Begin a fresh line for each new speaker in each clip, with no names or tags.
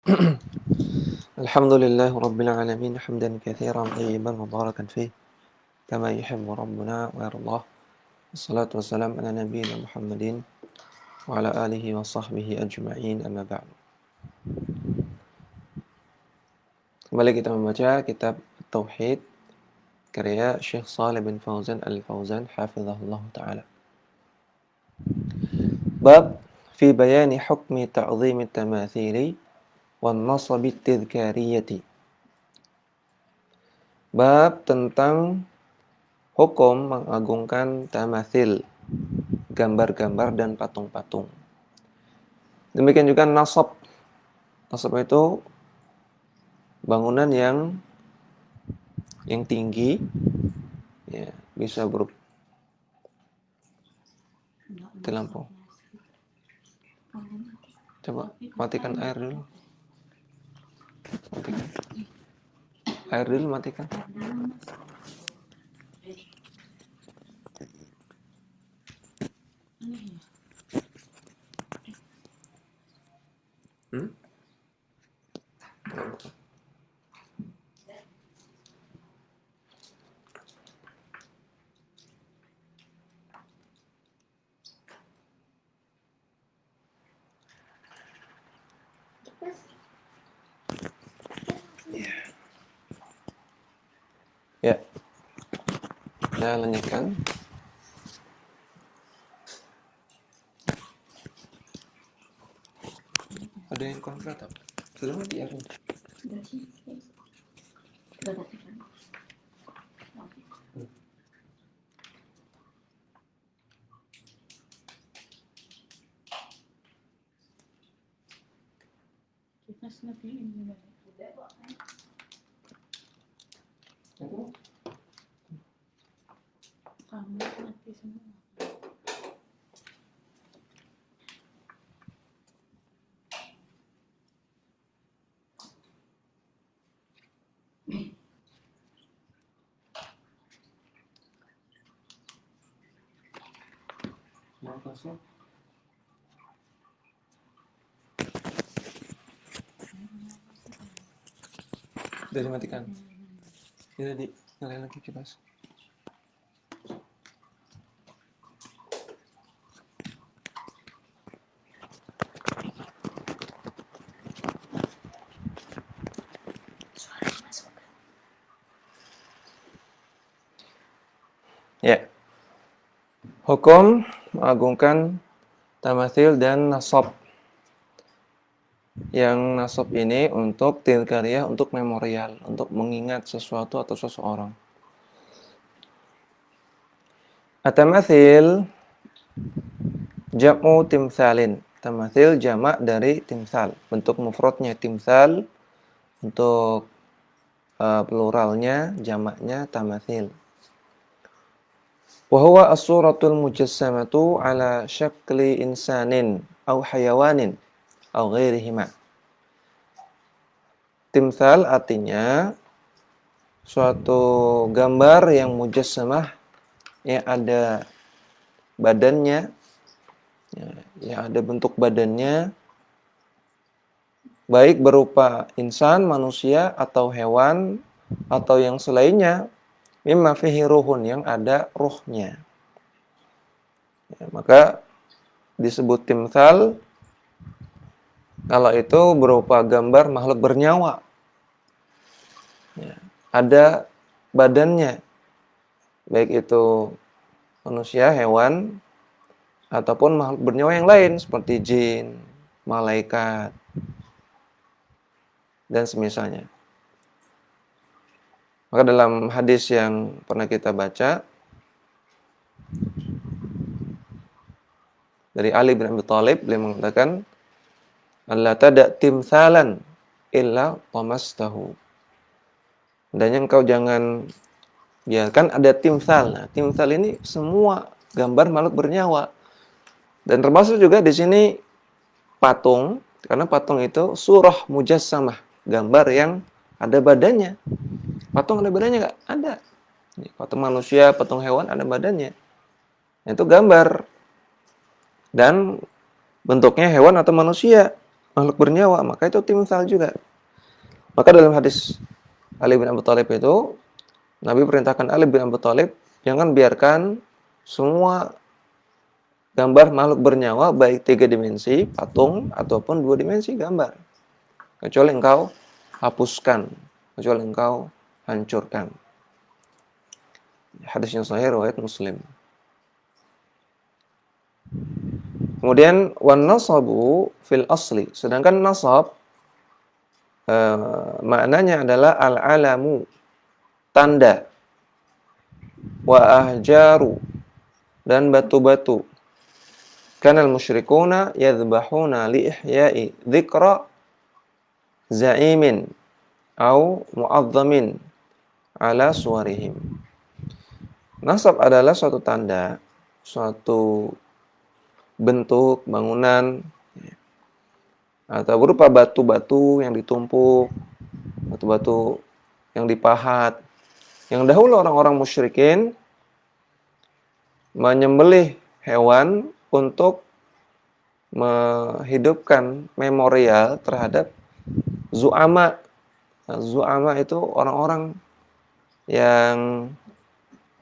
الحمد لله رب العالمين حمدا كثيرا طيبا مباركا فيه كما يحب ربنا ويرضاه والصلاة والسلام على نبينا محمد وعلى آله وصحبه أجمعين أما بعد. Kembali kita membaca kitab Tauhid karya Syekh Shalih bin Fauzan Al-Fauzan hafizahullah taala. Bab fi bayani hukmi ta'zim at-tamathili wan nasab at-tadhkariyati. Bab tentang hukum mengagungkan tamathil, gambar-gambar dan patung-patung. Demikian juga nasab. Nasab itu bangunan yang tinggi, ya, bisa berupa di lampu. Coba matikan air dulu. Matikan. Air dulu matikan. Ya, saya lanjutkan. Ada yang konkret apa? Sudah mati ya?
Kamu mati semua.
Makasih. Sudah dimatikan. Tidak nyalain lagi kipas. Ya. Hukum mengagungkan tamathil dan nasab. Yang nasab ini untuk tilkariyah, untuk memorial, untuk mengingat sesuatu atau seseorang. At-tamathil jam'u timthalin. Tamathil jamak dari timthal. Bentuk mufradnya timthal, untuk pluralnya, jamaknya tamathil. Wa huwa as-suratul mujassamatu ala syakli insanin au hayawanin au ghairihima. Timthal artinya suatu gambar yang mujassamah, yang ada badannya, yang ada bentuk badannya, baik berupa insan, manusia, atau hewan, atau yang selainnya, mimma fihi ruhun, yang ada ruhnya. Ya, maka disebut timthal kalau itu berupa gambar makhluk bernyawa. Ya, ada badannya, baik itu manusia, hewan, ataupun makhluk bernyawa yang lain seperti jin, malaikat, dan semisalnya. Maka dalam hadis yang pernah kita baca dari Ali bin Abi Thalib, beliau mengatakan, "Allah tada timthalan illa tamastahu." Dan engkau jangan biarkan ada timthal. Nah, timthal ini semua gambar makhluk bernyawa. Dan termasuk juga di sini patung, karena patung itu surah mujassamah, gambar yang ada badannya. Patung ada badannya nggak? Ada. Patung manusia, patung hewan ada badannya. Itu gambar. Dan bentuknya hewan atau manusia. makhluk bernyawa, maka itu timsal juga. Maka dalam hadis Ali bin Abi Thalib itu, Nabi perintahkan Ali bin Abi Thalib, jangan biarkan semua gambar makhluk bernyawa, baik 3 dimensi, patung, ataupun 2 dimensi gambar. Kecuali engkau hapuskan, kecuali engkau hancurkan. Hadis yang sahih riwayat Muslim. Kemudian wan nasabu fil asli, sedangkan nasab maknanya adalah al-alamu, tanda, wa ahjaru, dan batu-batu. Kana al-musyrikuna yadhbahuna li ihya'i dzikra za'imin au mu'azzamin ala suwarihim. Nasab adalah suatu tanda, suatu bentuk bangunan atau berupa batu-batu yang ditumpuk, batu-batu yang dipahat. Yang dahulu orang-orang musyrikin menyembelih hewan untuk menghidupkan memorial terhadap zu'ama. Nah, zu'ama itu orang-orang yang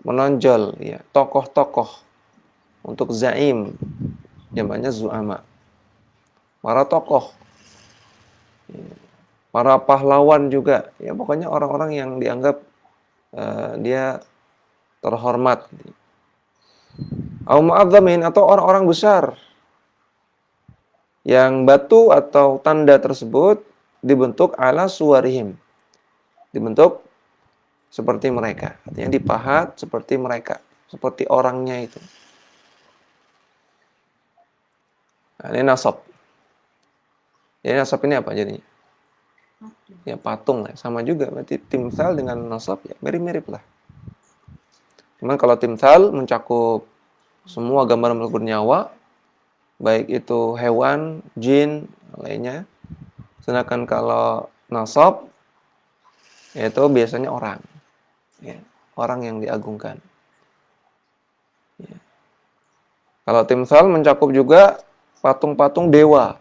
menonjol, ya, tokoh-tokoh, untuk zaim, jamaknya zu'ama. Para tokoh, para pahlawan juga, ya pokoknya orang-orang yang dianggap dia terhormat. Au mu'azzamin, atau orang-orang besar yang batu atau tanda tersebut dibentuk ala suwarihim, dibentuk seperti mereka, artinya dipahat seperti mereka, seperti orangnya itu. Nah, ini nasab. Jadi nasab ini apa jadinya? Ya patung lah, sama juga. Berarti timsal dengan nasab ya mirip-mirip lah. Cuman kalau timsal mencakup semua gambar makhluk bernyawa, baik itu hewan, jin, lainnya. Sedangkan kalau nasab, yaitu biasanya orang. Ya, orang yang diagungkan. Ya. Kalau timsal mencakup juga patung-patung dewa.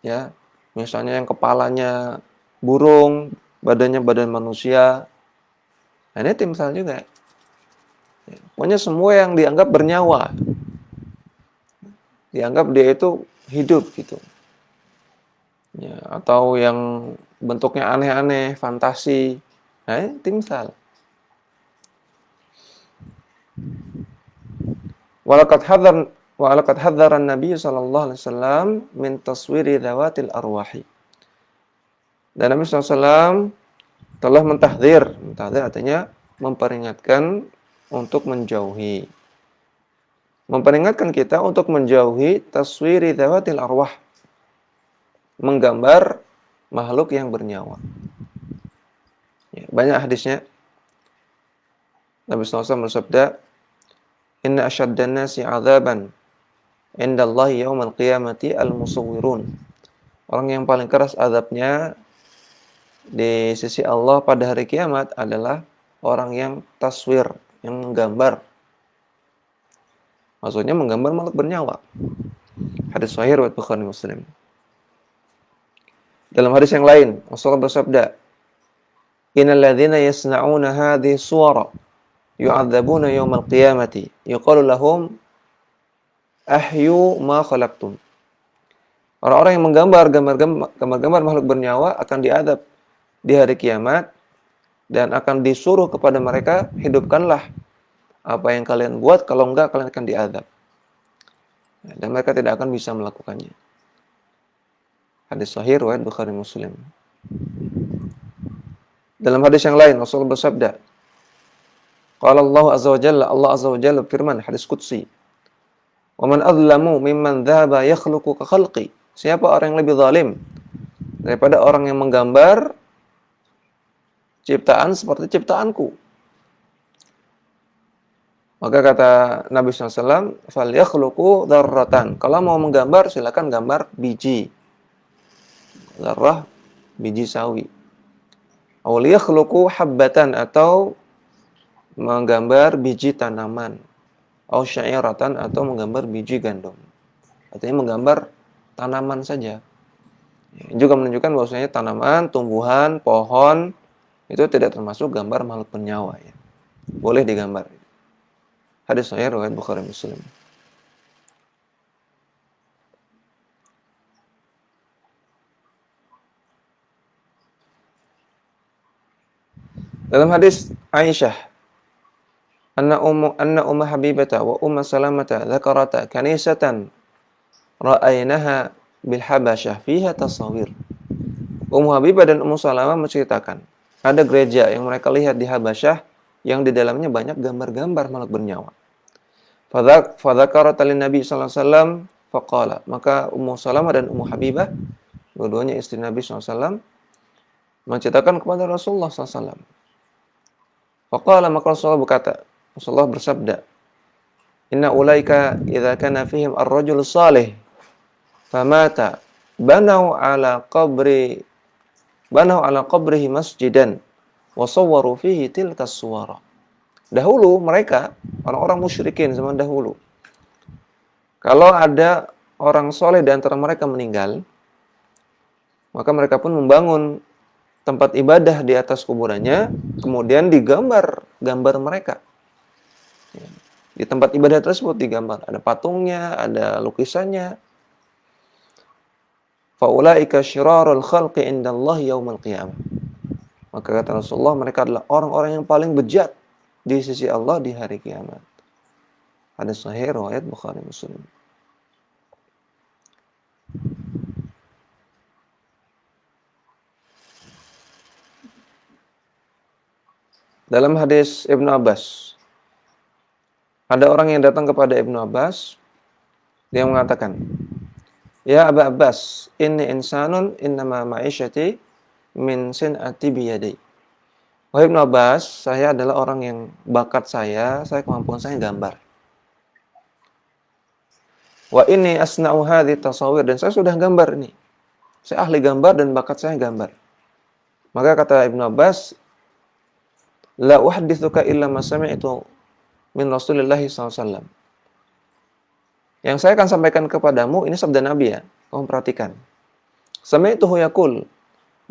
Ya, misalnya yang kepalanya burung, badannya badan manusia. Nah, ini timsal juga. Ya, pokoknya semua yang dianggap bernyawa. Dianggap dia itu hidup gitu. Ya, atau yang bentuknya aneh-aneh, fantasi. Nah, ini timsal. Walaqad hadzara Nabi sallallahu alaihi wasallam min taswiri dzawatil arwahi. Dan Nabi SAW telah mentahdzir artinya memperingatkan untuk menjauhi. Memperingatkan kita untuk menjauhi taswiri dzawatil arwah. Menggambar makhluk yang bernyawa. Ya, banyak hadisnya. Nabi SAW bersabda, "Inna asyaddan nasi 'adzaban 'indallahi yaumal qiyamati al-musawwirun." Orang yang paling keras azabnya di sisi Allah pada hari kiamat adalah orang yang taswir, yang menggambar. Maksudnya menggambar makhluk bernyawa. Hadis sahih riwayat Bukhari Muslim. Dalam hadis yang lain, Rasulullah bersabda, "Innal ladzina yasna'una hadhihi suwara yu'adzabuna yaumal qiyamati yuqalu lahum ahyu ma khalaqtum." Orang-orang yang menggambar gambar-gambar makhluk bernyawa akan diadab di hari kiamat dan akan disuruh kepada mereka, hidupkanlah apa yang kalian buat, kalau enggak kalian akan diadab. Dan mereka tidak akan bisa melakukannya. Hadis sahih riwayat Bukhari Muslim. Dalam hadis yang lain Rasulullah bersabda, qala Allah azza wa jalla, Allah azza wa jalla firman, hadis qudsi, "Wa man adlamu mimman dhahaba yakhluqu ka khalqi." Siapa orang yang lebih zalim daripada orang yang menggambar ciptaan seperti ciptaanku? Maka kata Nabi SAW, "Fal yakhluqu dzarratan." Kalau mau menggambar silakan gambar biji. Dzarrah, biji sawi. Aw yakhluqu habbatan, atau menggambar biji tanaman. Aw sya'iratan, atau menggambar biji gandum. Artinya menggambar tanaman saja. Juga menunjukkan bahwasanya tanaman, tumbuhan, pohon itu tidak termasuk gambar makhluk bernyawa ya. Boleh digambar. Hadis sahih riwayat Bukhari Muslim. Dalam hadis Aisyah, anna umma Habibata wa umma Salamata dzakarata kanisatan ra'aynaha bil Habasyah fiha tasawir. Ummu Habibah dan Ummu Salamah menceritakan, ada gereja yang mereka lihat di Habasyah yang di dalamnya banyak gambar-gambar makhluk bernyawa. Fadzakarat lin Nabi sallallahu alaihi wasallam faqala, maka Ummu Salamah dan Ummu Habibah, dua-duanya istri Nabi sallallahu alaihi wasallam, menceritakan kepada Rasulullah sallallahu alaihi wasallam. Faqala, maka Rasulullah berkata, Rasulullah bersabda, "Inna ulaika idza kana fihim ar-rajul salih famata banau ala qabrihi masjidan wa sawwaru fihi tilka suwara." Dahulu mereka, orang-orang musyrikin zaman dahulu, kalau ada orang soleh di antara mereka meninggal, maka mereka pun membangun tempat ibadah di atas kuburannya, kemudian digambar gambar mereka. Di tempat ibadah tersebut digambar, ada patungnya, ada lukisannya. Faulaika syirarul khalqi indallahi yaumil qiyamah. Maka kata Rasulullah, mereka adalah orang-orang yang paling bejat di sisi Allah di hari kiamat. Hadis sahih riwayat Bukhari Muslim. Dalam hadis Ibnu Abbas, ada orang yang datang kepada Ibnu Abbas, dia mengatakan, "Ya Aba Abbas, inni insanun innama ma'isyati min sin'ati biyadi." Wahai Ibnu Abbas, saya adalah orang yang bakat saya kemampuan saya gambar. Wa inni asna'u hadhi tasawir, dan saya sudah gambar ini. Saya ahli gambar dan bakat saya gambar. Maka kata Ibnu Abbas, la uhadditsuka illa ma sami'tu min Rasulillah SAW. Yang saya akan sampaikan kepadamu, ini sabda Nabi ya, kamu perhatikan. Sami'tuhu yaqul,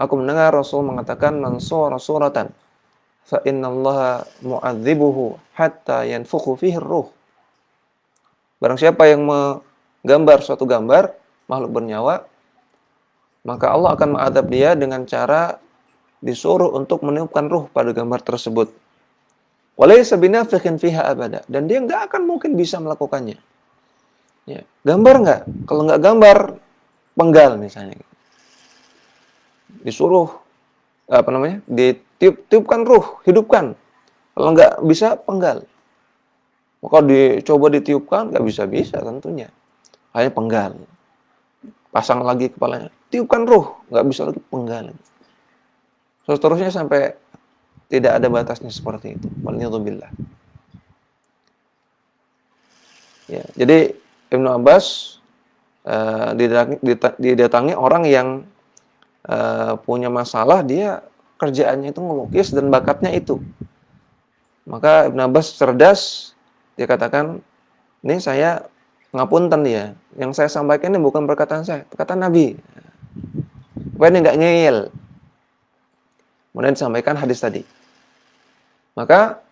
aku mendengar Rasul mengatakan, man sura suratan fa innallaha mu'adzibuhu hatta yanfukhu fihi ruh. Barang siapa yang menggambar suatu gambar makhluk bernyawa, maka Allah akan mengadab dia dengan cara disuruh untuk meniupkan ruh pada gambar tersebut. Walaysa binafikhin fiha abada, dan dia enggak akan mungkin bisa melakukannya. Ya, gambar enggak? Kalau enggak gambar, penggal misalnya. Disuruh ditiupkan ruh, hidupkan. Kalau enggak bisa, penggal. Maka dicoba ditiupkan, enggak bisa-bisa tentunya. Hanya penggal. Pasang lagi kepalanya, tiupkan ruh, enggak bisa lagi, penggal. Seterusnya sampai tidak ada batasnya seperti itu. Waliyadzubillah. Ya, jadi Ibnu Abbas didatangi orang yang punya masalah, dia kerjaannya itu melukis dan bakatnya itu. Maka Ibnu Abbas cerdas, dia katakan, ini saya ngapunten ya, yang saya sampaikan ini bukan perkataan saya, perkataan Nabi. Supaya ini enggak ngeyel. Kemudian disampaikan hadis tadi. Maka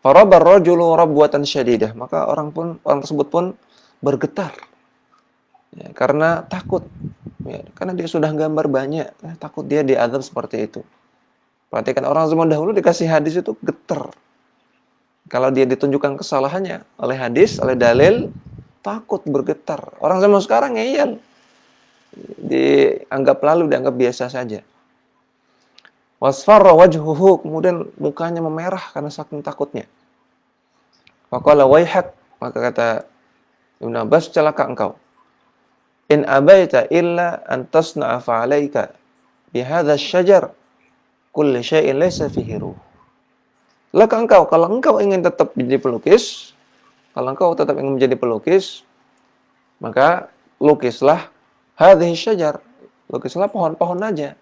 farabar rajulu rabwatan syadidah, maka orang tersebut pun bergetar. Ya, karena takut. Ya, karena dia sudah gambar banyak, takut dia diazab seperti itu. Perhatikan orang zaman dahulu dikasih hadis itu getar. Kalau dia ditunjukkan kesalahannya oleh hadis, oleh dalil, takut, bergetar. Orang zaman sekarang ngeyel. Dianggap biasa saja. Wasfarra wajhuhu, kemudian mukanya memerah karena saking takutnya. Faqala waihak, maka kata Ibnu Abbas, celaka engkau. In abaita illa an tasna'a fa'alaika bihadza syajar kulli syai'in laysa fihi ruh. Celaka engkau kalau engkau ingin tetap menjadi pelukis, maka lukislah hadhihi syajar, lukislah pohon-pohon aja.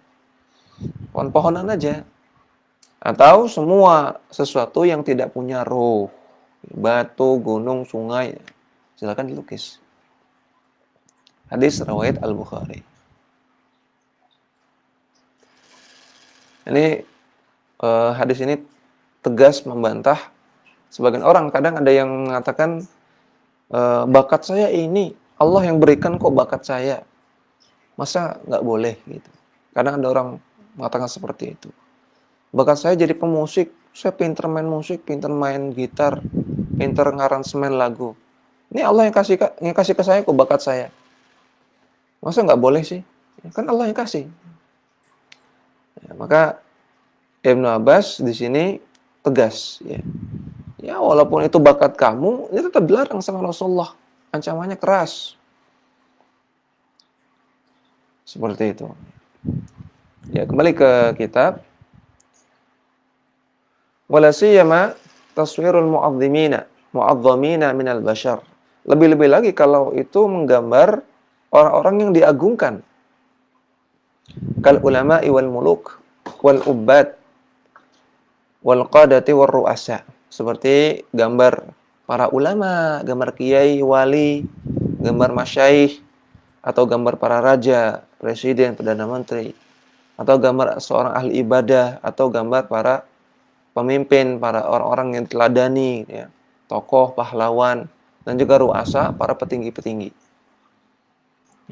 Pohon-pohonan aja, atau semua sesuatu yang tidak punya ruh, batu, gunung, sungai, silakan dilukis. Hadis riwayat Al-Bukhari. Ini hadis ini tegas membantah sebagian orang. Kadang ada yang mengatakan bakat saya ini Allah yang berikan kok bakat saya. Masa nggak boleh gitu. Kadang ada orang mengatakan seperti itu. Bakat saya jadi pemusik, saya pinter main musik, pinter main gitar, pinter ngaransemen lagu. Ini Allah yang kasih ke saya kok bakat saya. Masa nggak boleh sih? Ya, kan Allah yang kasih. Ya, maka Ibnu Abbas di sini tegas. Ya, walaupun itu bakat kamu, ini tetap dilarang sama Rasulullah. Ancamannya keras. Seperti itu. Ya, kembali ke kitab. Wala siyama taswirul mu'azzamina minal bashar. Lebih-lebih lagi kalau itu menggambar orang-orang yang diagungkan. Kal ulama'i wal muluk wal ubbad wal qadati wal ru'asa. Seperti gambar para ulama, gambar kiai, wali, gambar masyaikh, atau gambar para raja, presiden, perdana menteri, atau gambar seorang ahli ibadah, atau gambar para pemimpin, para orang-orang yang teladani, ya, tokoh, pahlawan, dan juga ru'asa, para petinggi-petinggi.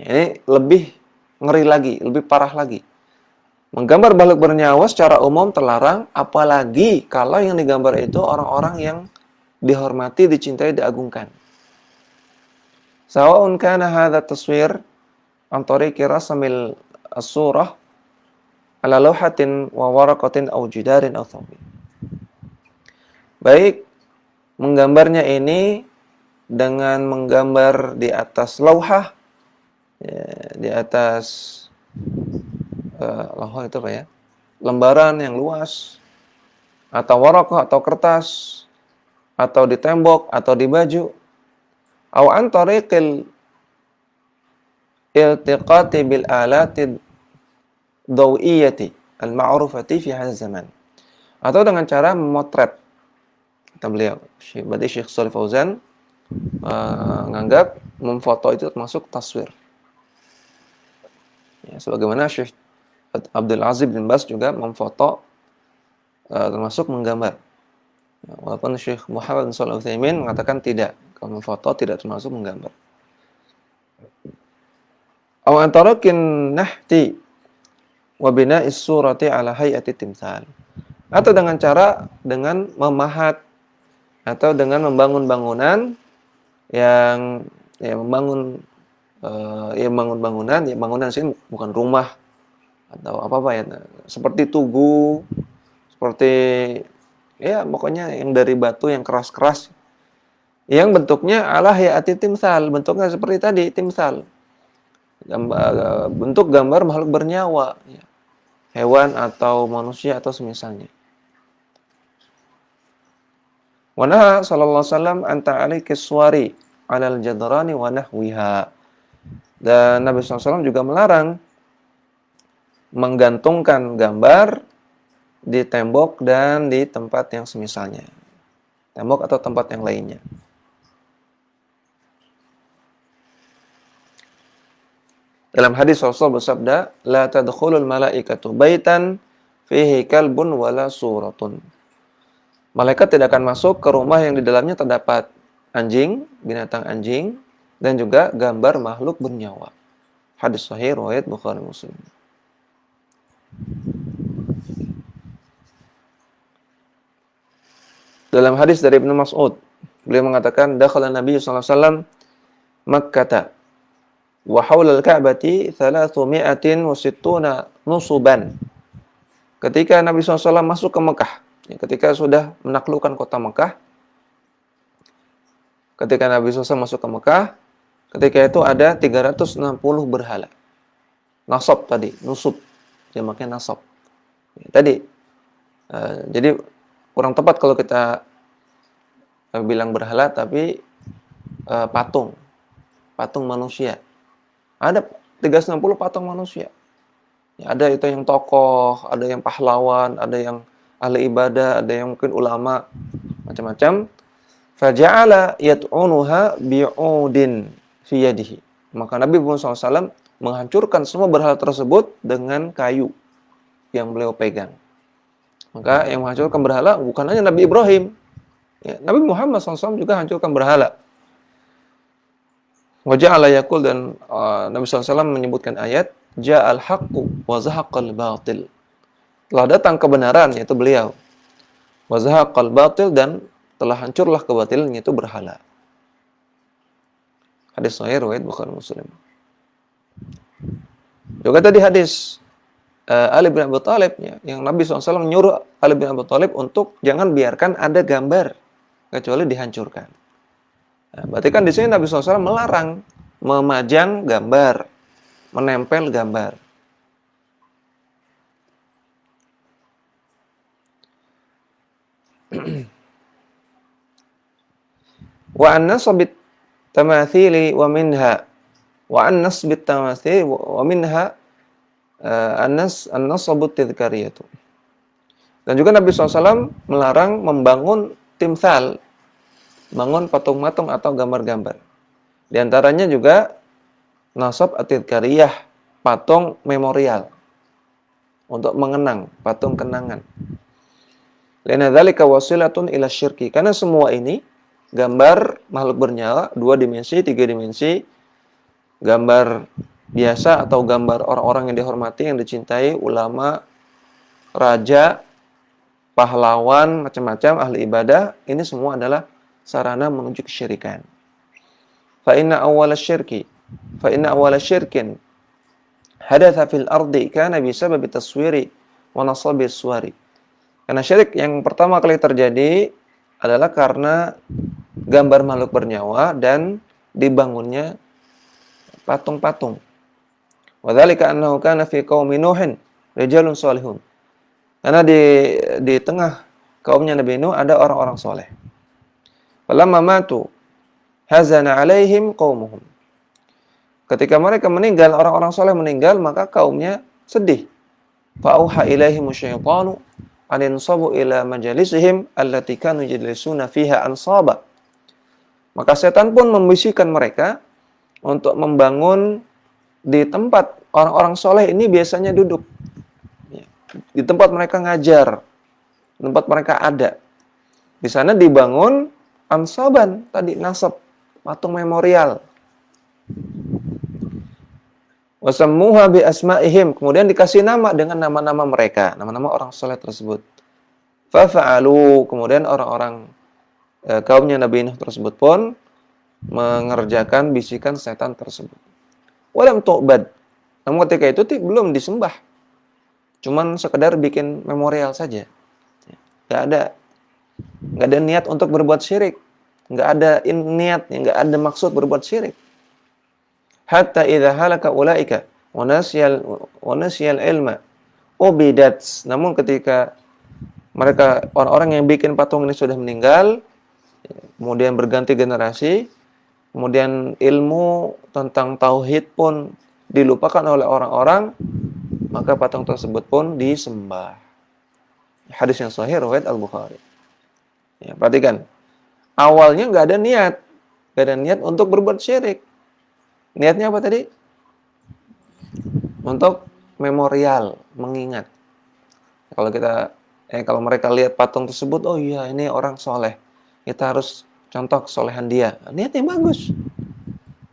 Ya, ini lebih ngeri lagi, lebih parah lagi. Menggambar makhluk bernyawa secara umum terlarang, apalagi kalau yang digambar itu orang-orang yang dihormati, dicintai, diagungkan. Sawa'un kana hadha taswir an tariqi rasamil as-surah ala lawhatin wa waraqatin aw jidarin aw thawbin. Baik menggambarnya ini dengan menggambar di atas lauhah, ya, di atas lauhah itu apa ya? Lembaran yang luas, atau waraqah atau kertas, atau di tembok atau di baju, aw an tariqil iltiqati bil alati dawiyati al-ma'rufati fi hadzal zaman. Atau dengan cara memotret. Kata beliau, berarti Syekh Shalih Fauzan menganggap memfoto itu termasuk taswir. Ya, sebagaimana Syekh Abdul Aziz bin Bas juga memfoto termasuk menggambar. Ya, walaupun Syekh Muhammad bin Shalih Al-Utsaimin mengatakan tidak, kalau memfoto tidak termasuk menggambar. Aw antarakin nahti wa bina'is surati ala hay'ati timsal. Atau dengan cara dengan memahat atau dengan membangun bangunan yang membangun bangunan, ya bangunan sini bukan rumah atau apa ya, seperti tugu, seperti ya pokoknya yang dari batu yang keras-keras, yang bentuknya ala hay'ati timsal, bentuknya seperti tadi timsal, bentuk gambar makhluk bernyawa, ya, hewan atau manusia atau semisalnya. Wa naha sallallahu alaihi wasallam an ta'aliki suwari 'alal jadrani wa nahwiha. Dan Nabi SAW juga melarang menggantungkan gambar di tembok dan di tempat yang semisalnya. Tembok atau tempat yang lainnya. Dalam hadis Rasul bersabda, la tadkhulul malaikatu baitan fihi kalbun wala suratun. Malaikat tidak akan masuk ke rumah yang di dalamnya terdapat anjing, binatang anjing, dan juga gambar makhluk bernyawa. Hadis sahih riwayat Bukhari Muslim. Dalam hadis dari Ibnu Mas'ud, beliau mengatakan, dakhala Nabi sallallahu alaihi wasallam Makkah wa haula al-Ka'bati 360 nusuban. Ketika Nabi SAW masuk ke Mekah, ketika sudah menaklukkan kota Mekah, ketika Nabi SAW masuk ke Mekah, ketika itu ada 360 berhala. Nasab tadi, nusub, jamaknya nasab. Tadi, jadi kurang tepat kalau kita bilang berhala, tapi patung manusia. Ada 360 patung manusia. Ya, ada itu yang tokoh, ada yang pahlawan, ada yang ahli ibadah, ada yang mungkin ulama, macam-macam. Faja'ala yat'unuha bi'udin fi yadihi. Maka Nabi Muhammad SAW menghancurkan semua berhala tersebut dengan kayu. yang beliau pegang. Maka yang menghancurkan berhala bukan hanya Nabi Ibrahim. Ya, Nabi Muhammad SAW juga hancurkan berhala. Wa ja'ala yaqul, dan Nabi SAW menyebutkan ayat, Ja'al haqqu wa zahaqal batil. Telah datang kebenaran, yaitu beliau. Wa zahaqal batil, dan telah hancurlah kebatilan, yaitu berhala. Hadis sahih riwayat Bukhari Muslim. Juga tadi hadis Ali bin Abi Thalib, ya, yang Nabi SAW menyuruh Ali bin Abi Thalib untuk jangan biarkan ada gambar kecuali dihancurkan. Nah, berarti kan di sini Nabi SAW melarang memajang gambar, menempel gambar. Wa an-nasbit tamathili wa minha an-nasbit tamathili wa minha an-nasabut tidhkariyatu. Dan juga Nabi SAW melarang membangun timsal, bangun patung-patung atau gambar-gambar. Di antaranya juga nasab at-tidhkariyah, patung memorial untuk mengenang, patung kenangan. Lana dzalika wasilatun ila syirki. Karena semua ini gambar makhluk bernyawa 2 dimensi, 3 dimensi, gambar biasa atau gambar orang-orang yang dihormati, yang dicintai, ulama, raja, pahlawan, macam-macam ahli ibadah, ini semua adalah sarana menuju kesyirikan. Fa inna awwala syirkin hadatha fil ardi kana bisababi taswiri wa nasabi suwari. Karena syirik yang pertama kali terjadi adalah karena gambar makhluk bernyawa dan dibangunnya patung-patung. Wa dzalika annahu kana fi qaumi Nuhin rijalun salihun. Karena di tengah kaumnya Nabi Nuh ada orang-orang soleh. Falamma matu hazana alaihim qaumuhum. Ketika mereka meninggal, orang-orang soleh meninggal, maka kaumnya sedih. Fa'auha ilaihim syaitanu an yansabu ila majalisihim allati kanu yajlisuna fiha ansaba. Maka setan pun membisikkan mereka untuk membangun di tempat orang-orang soleh ini biasanya duduk. Di tempat mereka ngajar, di tempat mereka ada. Di sana dibangun ansaban, tadi nasab, patung memorial. Wasammuha bi asma'ihim, kemudian dikasih nama dengan nama-nama mereka, nama-nama orang soleh tersebut. Fafa'alu, kemudian orang-orang kaumnya Nabi Nuh tersebut pun mengerjakan bisikan setan tersebut. Walam tu'bad, namun ketika itu belum disembah, cuman sekedar bikin memorial saja. Nggak ada niat untuk berbuat syirik, nggak ada niat, nggak ada maksud berbuat syirik. Hatta idza halaka ulaika wa nasiyal ilma ubidat. Namun ketika mereka, orang-orang yang bikin patung ini sudah meninggal, kemudian berganti generasi, kemudian ilmu tentang tauhid pun dilupakan oleh orang-orang, maka patung tersebut pun disembah. Hadis yang sahih riwayat Al-Bukhari. Ya, perhatikan. Awalnya nggak ada niat untuk berbuat syirik. Niatnya apa tadi? Untuk memorial, mengingat. Kalau mereka lihat patung tersebut, oh iya ini orang soleh, kita harus contoh kesolehan dia. Niatnya bagus.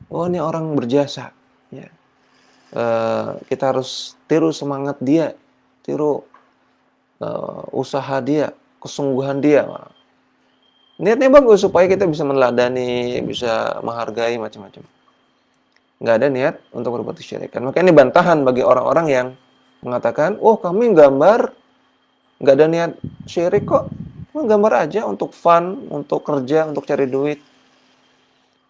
Oh ini orang berjasa. Ya. Kita harus tiru semangat dia, tiru usaha dia, kesungguhan dia. Niatnya bagus supaya kita bisa meneladani, bisa menghargai macam-macam. Nggak ada niat untuk berbuat kesyirikan. Maka ini bantahan bagi orang-orang yang mengatakan, oh kami gambar nggak ada niat syirik kok, gambar aja untuk fun, untuk kerja, untuk cari duit.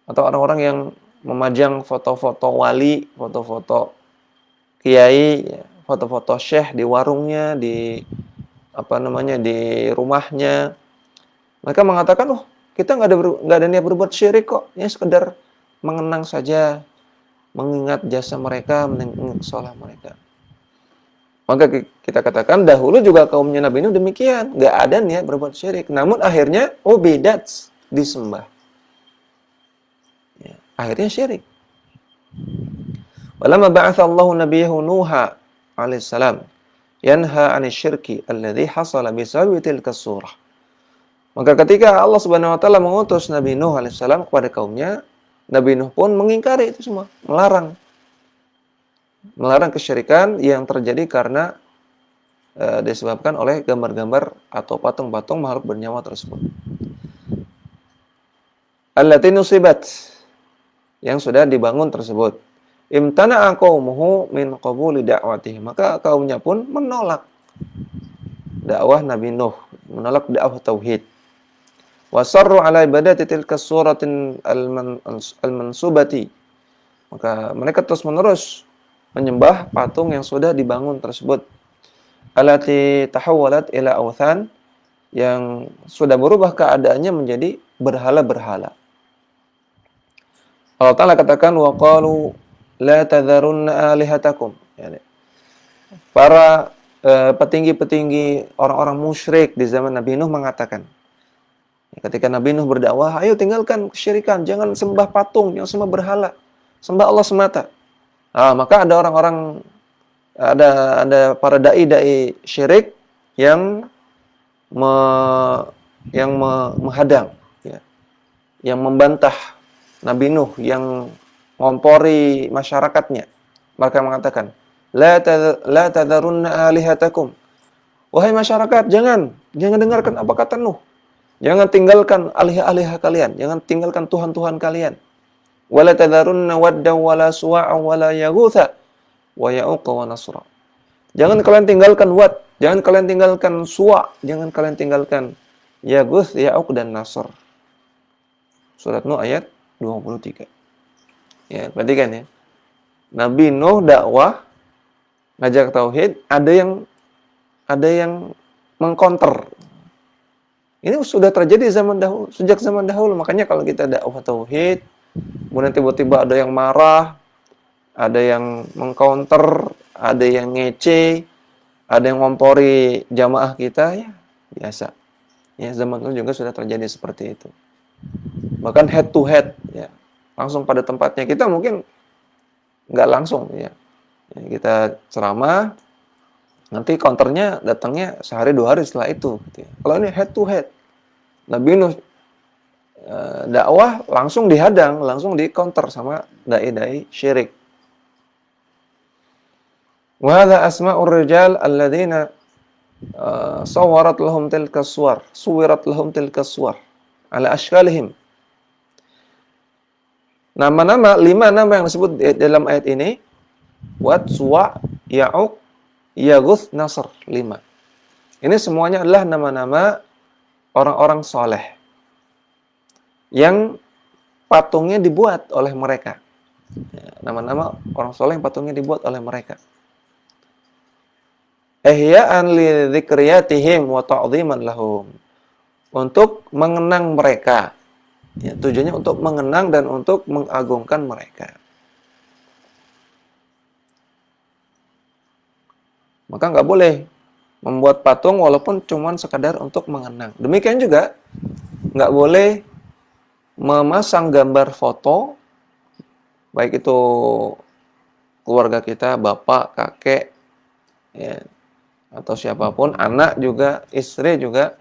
Atau orang-orang yang memajang foto-foto wali, foto-foto kiai, foto-foto syekh di warungnya, di rumahnya. Mereka mengatakan, oh kita nggak ada niat berbuat syirik kok, ya sekedar mengenang saja, mengingat jasa mereka, mengingat sholat mereka. Maka kita katakan dahulu juga kaumnya Nabi Nuh demikian, nggak ada niat berbuat syirik. Namun akhirnya bidat, disembah. Ya, akhirnya syirik. Walamma ba'atha Allahu nabiyahu Nuha alaihissalam yanha 'anil syirki alladhi hasala bisababi tilka surah. Maka ketika Allah Subhanahu wa taala mengutus Nabi Nuh alaihissalam kepada kaumnya, Nabi Nuh pun mengingkari itu semua, melarang kesyirikan yang terjadi karena disebabkan oleh gambar-gambar atau patung-patung makhluk bernyawa tersebut. Allati nusibat, yang sudah dibangun tersebut. Imtana'a qaumuhu min qabuli da'watihi, maka kaumnya pun menolak dakwah Nabi Nuh, menolak dakwah tauhid. Wasarru ala ibadati tilka suratin al-mansubati, maka mereka terus-menerus menyembah patung yang sudah dibangun tersebut. Allati tahawwalat ila awthan, yang sudah berubah keadaannya menjadi berhala-berhala. Allah Ta'ala katakan, wa qalu la tadharunna alihatakum. Para petinggi-petinggi orang-orang musyrik di zaman Nabi Nuh mengatakan, ketika Nabi Nuh berdakwah, ayo tinggalkan kesyirikan, jangan sembah patung, jangan sembah berhala, sembah Allah semata. Maka ada orang-orang, ada para dai-dai syirik yang menghadang, ya, yang membantah Nabi Nuh, yang ngompori masyarakatnya. Mereka mengatakan, la tadharunna alihatakum. Wahai masyarakat, jangan dengarkan apa kata Nuh. Jangan tinggalkan alih-alih kalian, jangan tinggalkan tuhan-tuhan kalian. Wala tadharunna wadda wala suwa'a wala yaghutha wa ya'uqa wa nasra. Jangan kalian tinggalkan Wad, jangan kalian tinggalkan Suwa, jangan kalian tinggalkan Yaguth, Ya'uq dan Nasr. Surat Nuh ayat 23. Ya, perhatikan ya. Nabi Nuh dakwah ngajak tauhid, ada yang mengkonter. Ini sudah terjadi sejak zaman dahulu. Makanya kalau kita dakwah tauhid, kemudian tiba-tiba ada yang marah, ada yang mengcounter, ada yang ngece, ada yang ngompori jamaah kita, ya biasa. Ya, zaman itu juga sudah terjadi seperti itu. Bahkan head to head, ya, langsung pada tempatnya. Kita mungkin nggak langsung, ya. Kita ceramah, nanti counternya datangnya sehari 2 hari setelah itu. Gitu ya. Kalau ini head to head, Nabi Nuh dakwah langsung dihadang, langsung di counter sama dai-dai syirik. Wa hadza asma'ur rijal alladziina suwirat lahum tilka suwar ala ashkalihim. Nama-nama, 5 nama yang disebut dalam ayat ini, Wad, Suwa, Ya'uq, Yaguth, Nasr, 5. Ini semuanya adalah nama-nama orang-orang soleh yang patungnya dibuat oleh mereka. Nama-nama orang soleh yang patungnya dibuat oleh mereka. Ihya'an li dzikriyatihim wa ta'dhiman lahum. Untuk mengenang mereka. Ya, tujuannya untuk mengenang dan untuk mengagungkan mereka. Maka nggak boleh membuat patung walaupun cuma sekadar untuk mengenang. Demikian juga nggak boleh memasang gambar foto, baik itu keluarga kita, bapak, kakek, ya, atau siapapun, anak juga, istri juga,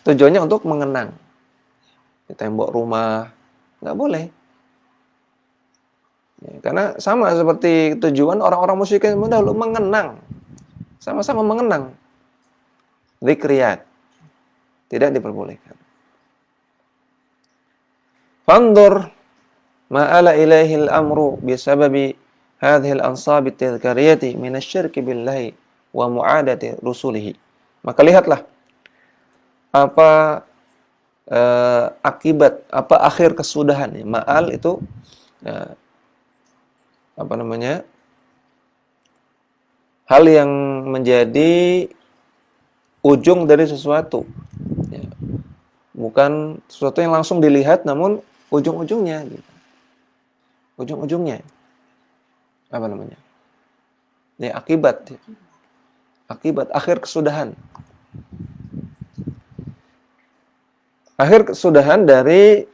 tujuannya untuk mengenang. Di tembok rumah, nggak boleh. Ya, karena sama seperti tujuan orang-orang musyrik yang dahulu, mengenang. Sama-sama mengenang. Dzikriyat. Tidak diperbolehkan. Fandur ma'ala ilaihil amru bisababi hadhil ansab at-tadhkariyati minasyirki billahi wa mu'adati rusulihi. Maka lihatlah apa akibat, apa akhir kesudahan. Ma'al itu hal yang menjadi ujung dari sesuatu, ya. Bukan sesuatu yang langsung dilihat, namun ujung-ujungnya, gitu. Ujung-ujungnya ya, akibat akhir kesudahan. Akhir kesudahan dari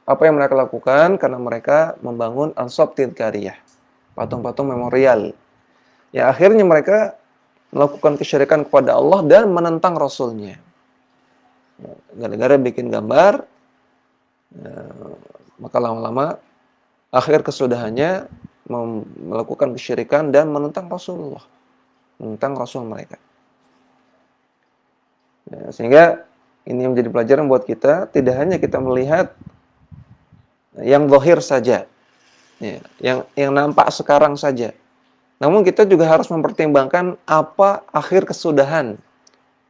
apa yang mereka lakukan karena mereka membangun ansab tadhkariyah, patung-patung memorial Ya akhirnya mereka melakukan kesyirikan kepada Allah dan menentang Rasulnya. Gara-gara bikin gambar, maka lama-lama akhir kesudahannya melakukan kesyirikan dan menentang Rasulullah, menentang Rasul mereka. Ya, sehingga ini menjadi pelajaran buat kita, tidak hanya kita melihat yang zahir saja, ya, yang nampak sekarang saja. Namun kita juga harus mempertimbangkan apa akhir kesudahan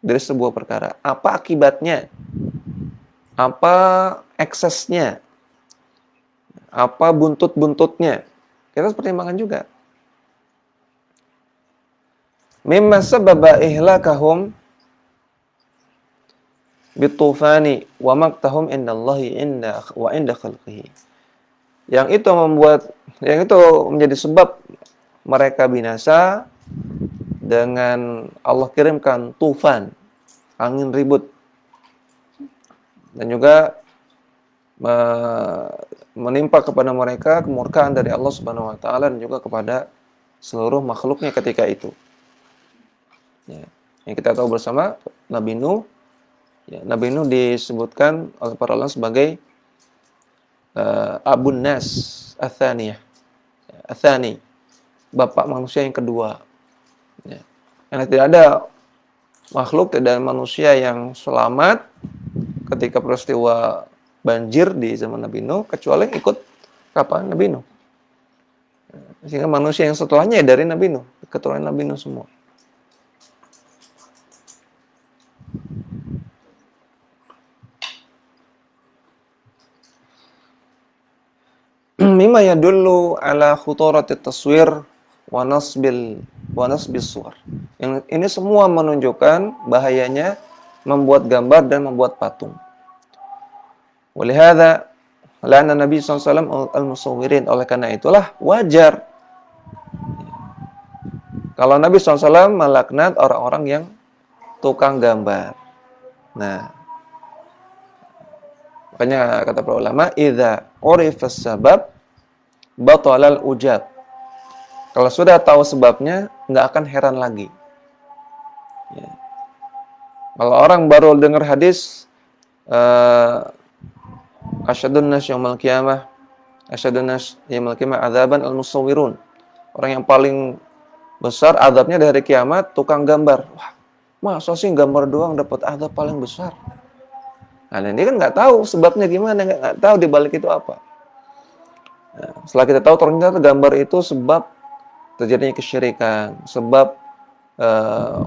dari sebuah perkara, apa akibatnya, apa eksesnya, apa buntut-buntutnya. Kita harus pertimbangkan juga. Mimma sababa ihlakahum bitufani wa maktahum indallahi inda khalqihi. Yang itu menjadi sebab mereka binasa dengan Allah kirimkan tufan, angin ribut, dan juga menimpa kepada mereka kemurkaan dari Allah Subhanahu wa taala dan juga kepada seluruh makhluknya ketika itu. Ya. Yang kita tahu bersama Nabi Nuh. Ya, Nabi Nuh disebutkan oleh para ulama sebagai Abun Nas Atsaniyah. Atsani, bapak manusia yang kedua. Ya. Karena tidak ada makhluk, tidak ada manusia yang selamat ketika peristiwa banjir di zaman Nabi Nuh kecuali ikut kapal Nabi Nuh. Sehingga manusia yang setelahnya dari Nabi Nuh, keturunan Nabi Nuh semua. Mimma yadullu ala khuturati taswir wa nasbis suwar. Yang ini semua menunjukkan bahayanya membuat gambar dan membuat patung. Walihada la'ana Nabi SAW al-musawwirin. Oleh karena itulah wajar kalau Nabi SAW melaknat orang-orang yang tukang gambar. Nah, makanya kata para ulama, idza urifas sabab batalal ujab. Kalau sudah tahu sebabnya, nggak akan heran lagi. Ya. Kalau orang baru dengar hadis, asyadun nas yaumal qiyamah, asyadun nas yaumal qiyamah adzaban al-musawwirun. Orang yang paling besar azabnya dari kiamat tukang gambar. Wah, masa sih gambar doang dapat azab paling besar? Nah, ini kan nggak tahu sebabnya gimana, nggak tahu di balik itu apa. Nah, setelah kita tahu ternyata gambar itu sebab terjadinya kesyirikan, sebab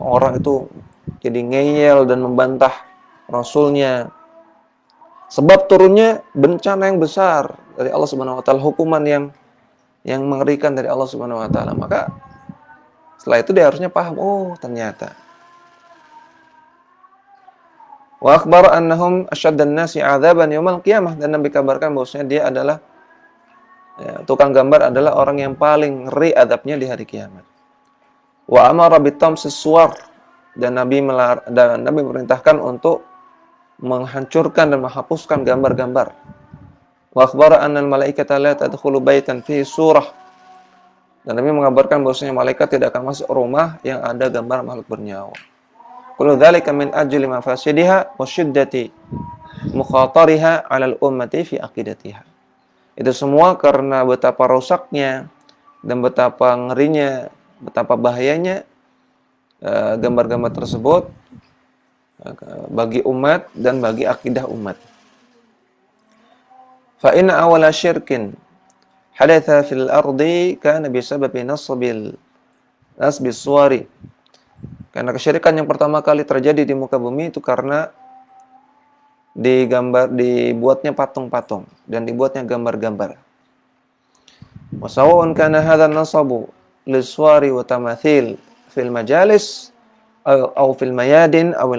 orang itu jadi ngeyel dan membantah Rasulnya, sebab turunnya bencana yang besar dari Allah Subhanahu wa taala, hukuman yang mengerikan dari Allah Subhanahu wa taala. Maka setelah itu dia harusnya paham, oh ternyata. Wa akhbara annahum asyaddan nasi 'adzaban yaumil qiyamah, dan Nabi kabarkan bahwasanya dia adalah tukang gambar adalah orang yang paling ngeri azabnya di hari kiamat. Wa amara bitamsis suwar, dan Nabi memerintahkan untuk menghancurkan dan menghapuskan gambar-gambar. Wa akhbara annal malaikata la tadkhulu baitan fi surah, dan Nabi mengabarkan bahwasanya malaikat tidak akan masuk rumah yang ada gambar makhluk bernyawa. Kullu dzalika min ajli mafasidiha wa syiddati mukhatariha 'alal ummati fi aqidatiha. Itu semua karena betapa rusaknya dan betapa ngerinya, betapa bahayanya gambar-gambar tersebut bagi umat dan bagi akidah umat. Fa inna awwala syirkin hadatha fil ardi kana bisababi nasbis suwari. Karena kesyirikan yang pertama kali terjadi di muka bumi itu karena dibuatnya patung-patung dan dibuatnya gambar-gambar. Wa sawa'un kana hadha nasabu liswari wa tamathil fil majalis aw fil mayadin aw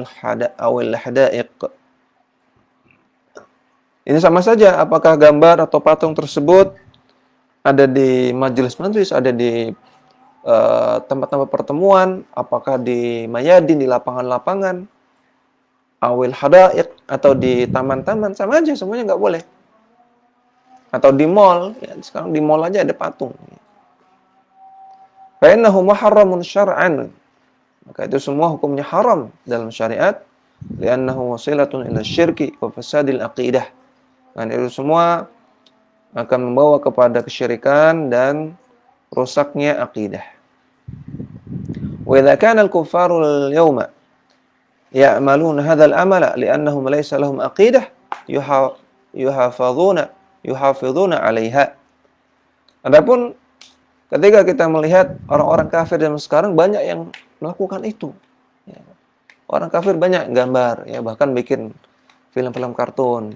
al hadaiq. Ini sama saja apakah gambar atau patung tersebut ada di majelis-majelis, ada di tempat-tempat pertemuan, apakah di mayadin, di lapangan-lapangan, awil hadaiq, atau di taman-taman, sama aja, semuanya nggak boleh. Atau di mall, ya, sekarang di mall aja ada patung. fa innahu muharramun syar'an. Maka itu semua hukumnya haram dalam syariat, li'annahu wasilatun ila syirki wa fasadil aqidah. Dan itu semua akan membawa kepada kesyirikan dan rusaknya akidah. Wa idza kana al-kuffaru al-yawma ya'maluna hadzal amala li'annahum laysa lahum aqidah yuhafizuna 'alaiha. Adapun ketika kita melihat orang-orang kafir zaman sekarang banyak yang melakukan itu. Ya. Orang kafir banyak gambar, ya, bahkan bikin film-film kartun,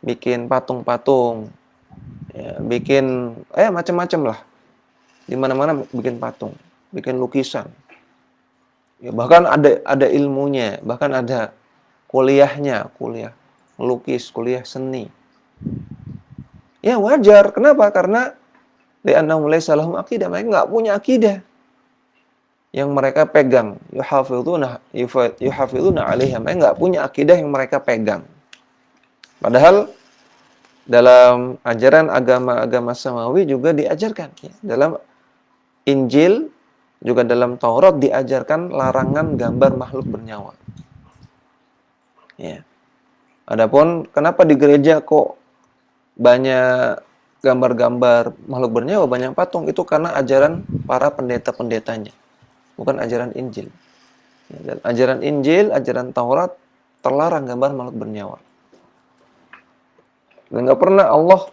bikin patung-patung, ya, bikin macam-macam lah. Di mana-mana bikin patung, bikin lukisan. Ya, bahkan ada ilmunya, bahkan ada kuliahnya, kuliah melukis, kuliah seni. Ya wajar, kenapa? Karena li'annahum laysa lahum aqidah, mereka enggak punya akidah yang mereka pegang. Yuhafizuna 'alaiha, mereka enggak punya akidah yang mereka pegang. Padahal dalam ajaran agama-agama samawi juga diajarkan, ya. Dalam Injil juga dalam Taurat diajarkan larangan gambar makhluk bernyawa. Ya. Adapun kenapa di gereja kok banyak gambar-gambar makhluk bernyawa, banyak patung, itu karena ajaran para pendeta-pendetanya, bukan ajaran Injil. Ya, dan ajaran Injil, ajaran Taurat terlarang gambar makhluk bernyawa. Dan nggak pernah Allah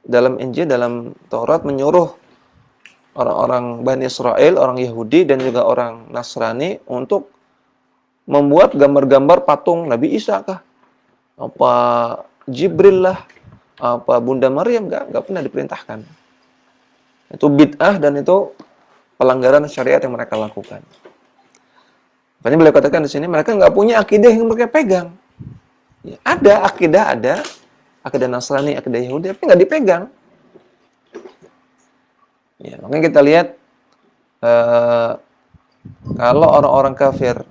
dalam Injil, dalam Taurat menyuruh orang-orang Bani Israel, orang Yahudi dan juga orang Nasrani untuk membuat gambar-gambar patung Nabi Isa kah? Apa Jibril lah? Apa Bunda Maryam? Nggak pernah diperintahkan. Itu bid'ah dan itu pelanggaran syariat yang mereka lakukan. Makanya beliau katakan di sini mereka nggak punya akidah yang mereka pegang. Ya, ada akidah Nasrani, akidah Yahudi, tapi nggak dipegang. Ya, makanya kita lihat kalau orang-orang kafir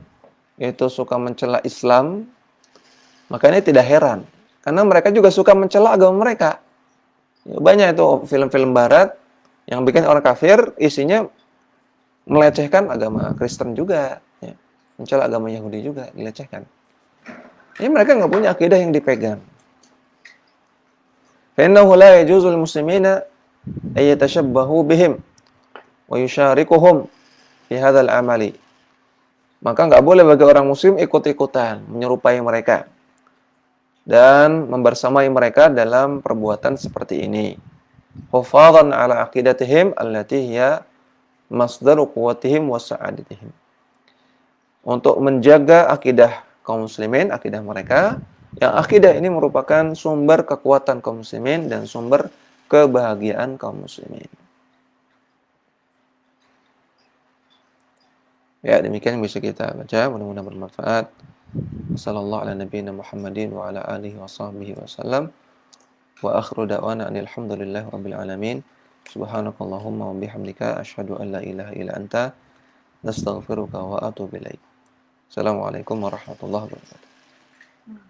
itu suka mencela Islam, makanya tidak heran, karena mereka juga suka mencela agama mereka. Ya, banyak itu film-film Barat yang bikin orang kafir isinya melecehkan agama Kristen juga, ya. Mencela agama Yahudi juga dilecehkan. Ini mereka nggak punya akidah yang dipegang. فإنه لا يجوز للمسلمين أن يتشبهوا بهم ويشاركهم في هذا العمل. Maka nggak boleh bagi orang muslim ikut-ikutan menyerupai mereka dan membersamai mereka dalam perbuatan seperti ini. Hufadhan ala aqidatihim allati hiya masdaru quwwatihim wa sa'adatihim. Untuk menjaga akidah kaum muslimin, akidah mereka, yang akidah ini merupakan sumber kekuatan kaum muslimin dan sumber kebahagiaan kaum muslimin. Ya, demikian yang bisa kita baca, mudah-mudahan bermanfaat. Sallallahu ala nabiyina Muhammadin wa ala alihi wa sahbihi wasallam. Wa akhiru da'wana alhamdulillahi rabbil alamin. Subhanakallahumma wa bihamdika asyhadu an la ilaha illa anta nastaghfiruka wa atubu ilaik. Assalamualaikum warahmatullahi wabarakatuh.